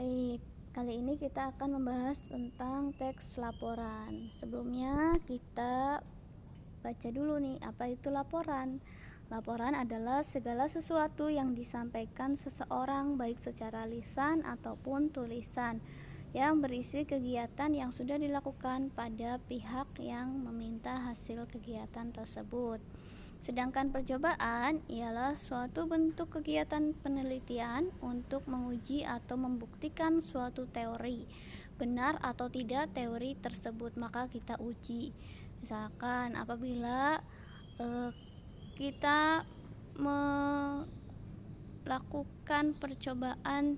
Baik, kali ini kita akan membahas tentang teks laporan. Sebelumnya kita baca dulu nih, apa itu laporan? Laporan adalah segala sesuatu yang disampaikan seseorang baik secara lisan ataupun tulisan yang berisi kegiatan yang sudah dilakukan pada pihak yang meminta hasil kegiatan tersebut. Sedangkan percobaan ialah suatu bentuk kegiatan penelitian untuk menguji atau membuktikan suatu teori. Benar atau tidak teori tersebut, maka kita uji. Misalkan apabila kita melakukan percobaan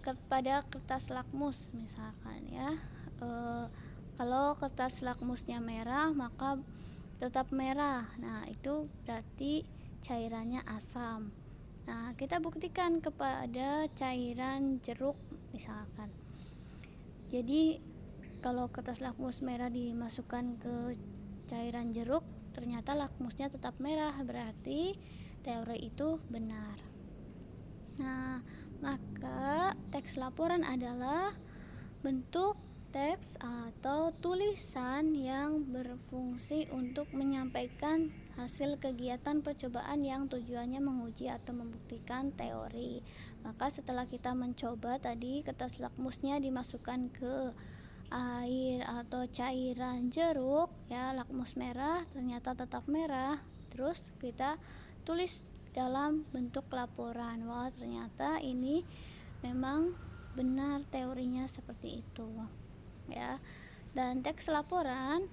kepada kertas lakmus, misalkan ya, kalau kertas lakmusnya merah maka tetap merah. Nah, itu berarti cairannya asam. Nah, kita buktikan kepada cairan jeruk misalkan. Jadi, kalau kertas lakmus merah dimasukkan ke cairan jeruk, ternyata lakmusnya tetap merah, berarti teori itu benar. Nah, maka teks laporan adalah bentuk teks atau tulisan yang berfungsi untuk menyampaikan hasil kegiatan percobaan yang tujuannya menguji atau membuktikan teori. Maka setelah kita mencoba tadi, kertas lakmusnya dimasukkan ke air atau cairan jeruk ya, lakmus merah ternyata tetap merah, terus kita tulis dalam bentuk laporan. Wah, ternyata ini memang benar teorinya seperti itu ya. Dan teks laporan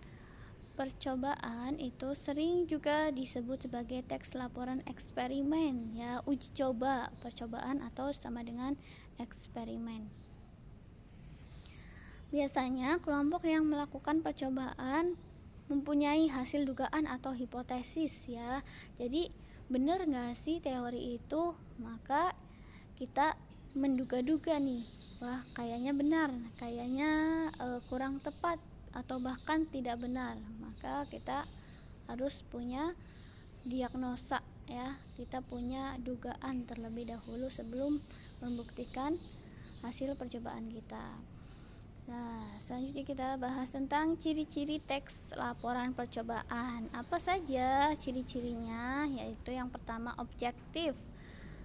percobaan itu sering juga disebut sebagai teks laporan eksperimen ya, uji coba percobaan atau sama dengan eksperimen. Biasanya kelompok yang melakukan percobaan mempunyai hasil dugaan atau hipotesis ya. Jadi benar nggak sih teori itu? Maka kita menduga-duga nih, wah kayaknya benar, kayaknya kurang tepat atau bahkan tidak benar. Maka kita harus punya diagnosa ya, kita punya dugaan terlebih dahulu sebelum membuktikan hasil percobaan kita. Nah, selanjutnya kita bahas tentang ciri-ciri teks laporan percobaan. Apa saja ciri-cirinya? Yaitu yang pertama, objektif.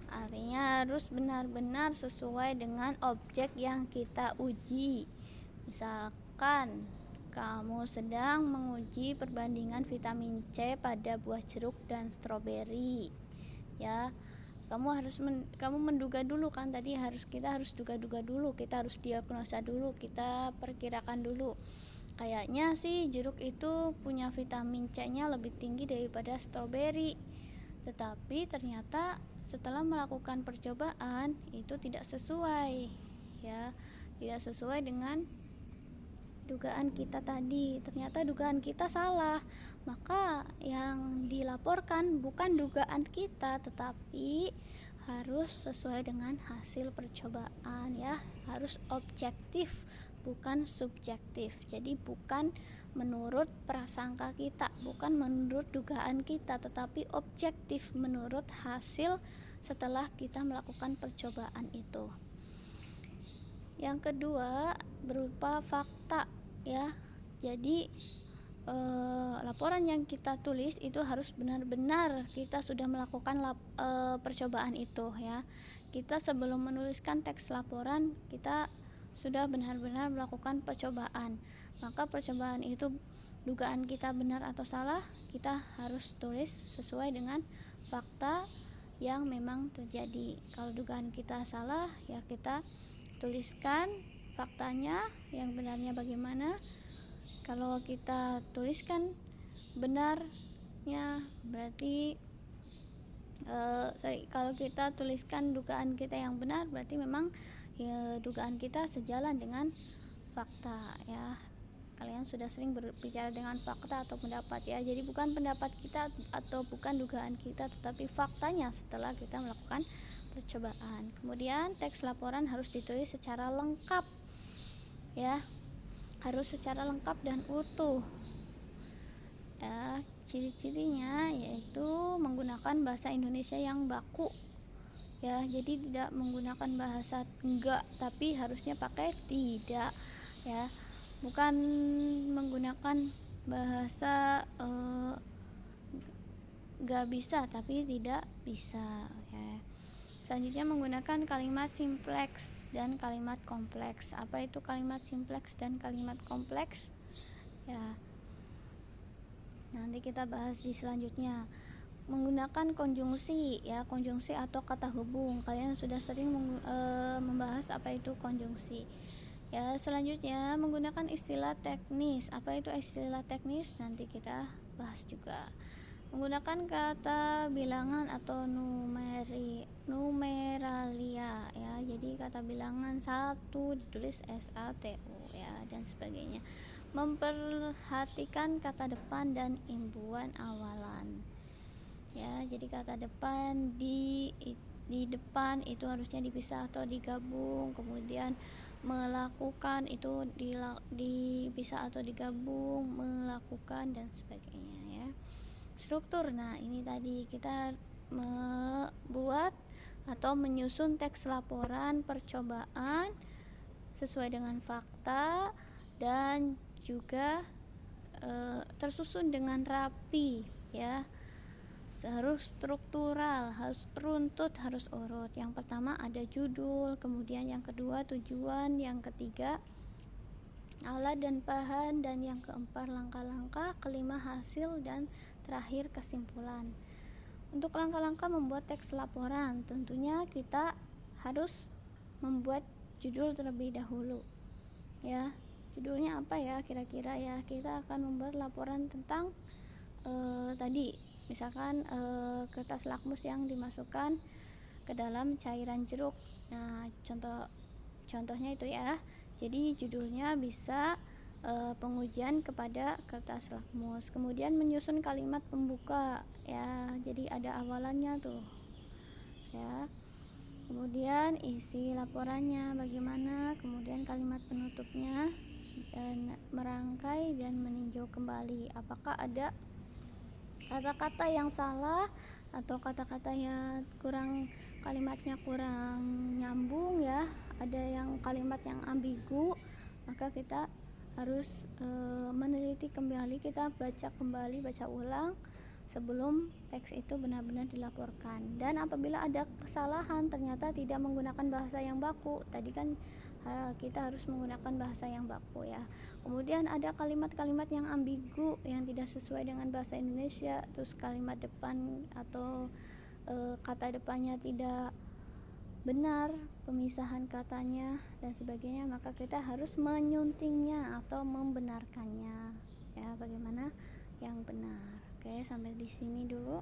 Artinya harus benar-benar sesuai dengan objek yang kita uji. Misalkan kamu sedang menguji perbandingan vitamin C pada buah jeruk dan stroberi. Ya, kamu menduga dulu kan, tadi kita harus duga-duga dulu, kita harus diagnosa dulu, kita perkirakan dulu. Kayaknya sih jeruk itu punya vitamin C-nya lebih tinggi daripada stroberi. Tetapi ternyata setelah melakukan percobaan itu tidak sesuai ya, tidak sesuai dengan dugaan kita tadi. Ternyata dugaan kita salah, maka yang dilaporkan bukan dugaan kita tetapi harus sesuai dengan hasil percobaan ya, harus objektif bukan subjektif. Jadi bukan menurut prasangka kita, bukan menurut dugaan kita, tetapi objektif menurut hasil setelah kita melakukan percobaan itu. Yang kedua berupa fakta ya. Jadi laporan yang kita tulis itu harus benar-benar kita sudah melakukan percobaan itu ya. Kita sebelum menuliskan teks laporan, kita sudah benar-benar melakukan percobaan. Maka percobaan itu dugaan kita benar atau salah, kita harus tulis sesuai dengan fakta yang memang terjadi. Kalau dugaan kita salah, ya kita tuliskan faktanya yang benarnya bagaimana. Kalau kita tuliskan benarnya berarti kalau kita tuliskan dugaan kita yang benar, berarti memang ya, dugaan kita sejalan dengan fakta ya. Kalian sudah sering berbicara dengan fakta atau pendapat ya. Jadi bukan pendapat kita atau bukan dugaan kita, tetapi faktanya setelah kita melakukan percobaan. Kemudian teks laporan harus ditulis secara lengkap ya, harus secara lengkap dan utuh ya. Ciri-cirinya yaitu menggunakan bahasa Indonesia yang baku ya. Jadi tidak menggunakan bahasa enggak, tapi harusnya pakai tidak ya. Bukan menggunakan bahasa enggak bisa tapi tidak bisa ya. Selanjutnya menggunakan kalimat simpleks dan kalimat kompleks. Apa itu kalimat simpleks dan kalimat kompleks? Ya. Nanti kita bahas di selanjutnya. Menggunakan konjungsi ya, konjungsi atau kata hubung. Kalian sudah sering membahas apa itu konjungsi. Ya, selanjutnya menggunakan istilah teknis. Apa itu istilah teknis? Nanti kita bahas juga. Menggunakan kata bilangan atau numeralia ya. Jadi kata bilangan 1 ditulis SATU ya, dan sebagainya. Memperhatikan kata depan dan imbuhan awalan. Ya, jadi kata depan di depan itu harusnya dipisah atau digabung. Kemudian melakukan itu dipisah atau digabung, melakukan dan sebagainya ya. Struktur. Nah, ini tadi kita membuat atau menyusun teks laporan percobaan sesuai dengan fakta dan juga tersusun dengan rapi ya. Harus struktural, harus runtut, harus urut. Yang pertama ada judul, kemudian yang kedua tujuan, yang ketiga alat dan bahan, dan yang keempat langkah-langkah, kelima hasil, dan terakhir kesimpulan. Untuk langkah-langkah membuat teks laporan, tentunya kita harus membuat judul terlebih dahulu ya. Judulnya apa ya kira-kira ya? Kita akan membuat laporan tentang tadi misalkan kertas lakmus yang dimasukkan ke dalam cairan jeruk. Nah, contohnya itu ya. Jadi judulnya bisa pengujian kepada kertas lakmus. Kemudian menyusun kalimat pembuka ya. Jadi ada awalannya tuh ya. Kemudian isi laporannya bagaimana, kemudian kalimat penutupnya, dan merangkai dan meninjau kembali apakah ada kata-kata yang salah atau kata-kata yang kalimatnya kurang nyambung ya, ada yang kalimat yang ambigu, maka kita harus meneliti kembali, kita baca kembali, baca ulang sebelum teks itu benar-benar dilaporkan. Dan apabila ada kesalahan ternyata tidak menggunakan bahasa yang baku, tadi kan kita harus menggunakan bahasa yang baku ya. Kemudian ada kalimat-kalimat yang ambigu yang tidak sesuai dengan bahasa Indonesia, terus kalimat depan atau kata depannya tidak benar, pemisahan katanya dan sebagainya, maka kita harus menyuntingnya atau membenarkannya ya, bagaimana yang benar. Oke, sampai di sini dulu.